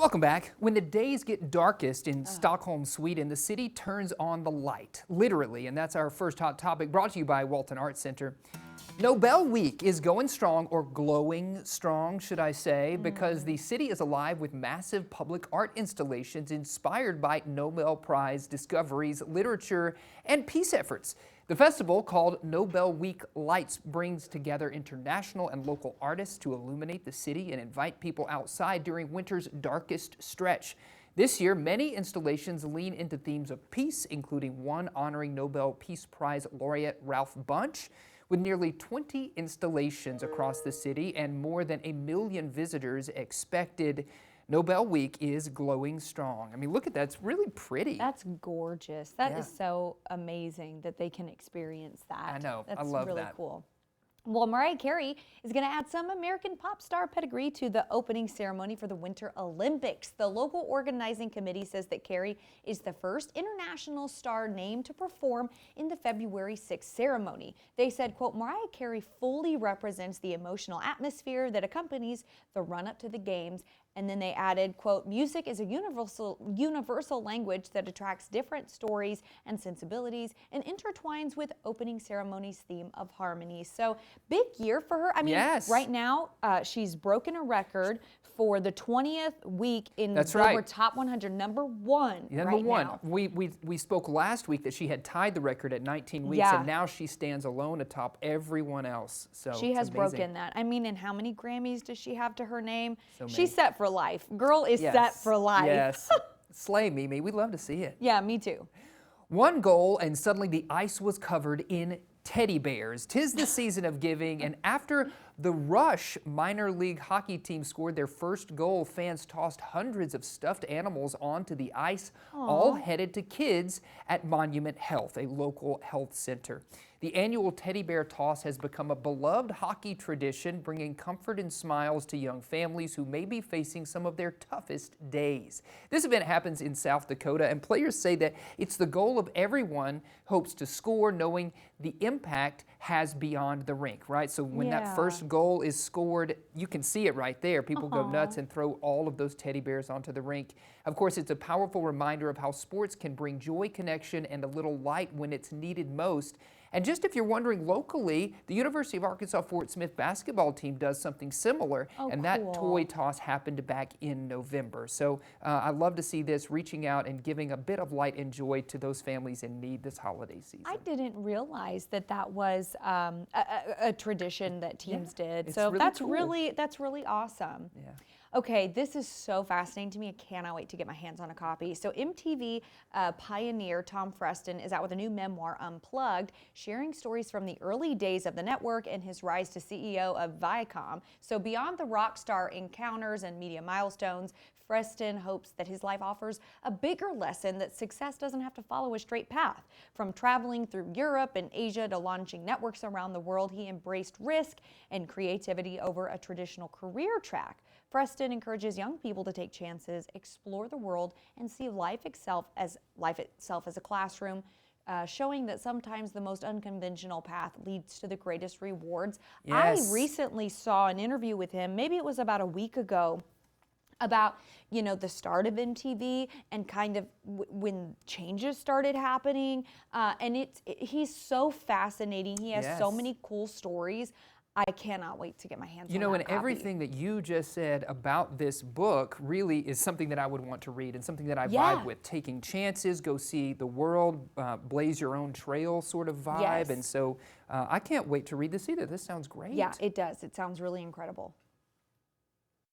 Welcome back. When the days get darkest in Stockholm, Sweden, the city turns on the light, literally, and that's our first hot topic, brought to you by Walton Arts Center. Nobel Week is going strong, or glowing strong, should I say, because the city is alive with massive public art installations inspired by Nobel Prize discoveries, literature, and peace efforts. The festival, called Nobel Week Lights, brings together international and local artists to illuminate the city and invite people outside during winter's darkest stretch. This year, many installations lean into themes of peace, including one honoring Nobel Peace Prize laureate Ralph Bunche. With nearly 20 installations across the city and more than 1 million visitors expected, Nobel Week is glowing strong. I mean, look at that. It's really pretty. That's gorgeous. That is so amazing that they can experience that. I know. That's I love really that. Cool. Well, Mariah Carey is going to add some American pop star pedigree to the opening ceremony for the Winter Olympics. The local organizing committee says that Carey is the first international star named to perform in the February 6th ceremony. They said, quote, Mariah Carey fully represents the emotional atmosphere that accompanies the run-up to the games. And then they added, quote, music is a universal language that attracts different stories and sensibilities and intertwines with opening ceremony's theme of harmony. So big year for her. I mean, right now she's broken a record for the 20th week in the Billboard Top 100, number one. Now. We spoke last week that she had tied the record at 19 weeks, and now she stands alone atop everyone else. So she has broken that. I mean, and how many Grammys does she have to her name? So she's set for life. Girl is set for life. Yes. Slay, Mimi. We'd love to see it. Yeah, me too. One goal, and suddenly the ice was covered in teddy bears. 'Tis the season of giving, and after the Rush minor league hockey team scored their first goal, fans tossed hundreds of stuffed animals onto the ice, all headed to kids at Monument Health, a local health center. The annual teddy bear toss has become a beloved hockey tradition, bringing comfort and smiles to young families who may be facing some of their toughest days. This event happens in South Dakota, and players say that it's the goal of everyone hopes to score, knowing the impact has beyond the rink, right? So when that first goal is scored, you can see it right there. People go nuts and throw all of those teddy bears onto the rink. Of course, it's a powerful reminder of how sports can bring joy, connection, and a little light when it's needed most. And just if you're wondering, locally, the University of Arkansas Fort Smith basketball team does something similar, and that toy toss happened back in November. So I love to see this, reaching out and giving a bit of light and joy to those families in need this holiday season. I didn't realize that that was a tradition that teams did. So really that's cool. that's really awesome. Yeah. Okay, this is so fascinating to me. I cannot wait to get my hands on a copy. So MTV pioneer Tom Freston is out with a new memoir, Unplugged, sharing stories from the early days of the network and his rise to CEO of Viacom. So beyond the rock star encounters and media milestones, Freston hopes that his life offers a bigger lesson that success doesn't have to follow a straight path. From traveling through Europe and Asia to launching networks around the world, he embraced risk and creativity over a traditional career track. Freston encourages young people to take chances, explore the world, and see life itself as a classroom, showing that sometimes the most unconventional path leads to the greatest rewards. I recently saw an interview with him, maybe it was about a week ago, about, you know, the start of MTV and kind of when changes started happening. And he's so fascinating. He has so many cool stories. I cannot wait to get my hands on that You know, and copy. everything that you just said about this book really is something that I would want to read and something that I vibe with. Taking chances, go see the world, blaze your own trail sort of vibe. And so I can't wait to read this either. This sounds great. Yeah, it does. It sounds really incredible.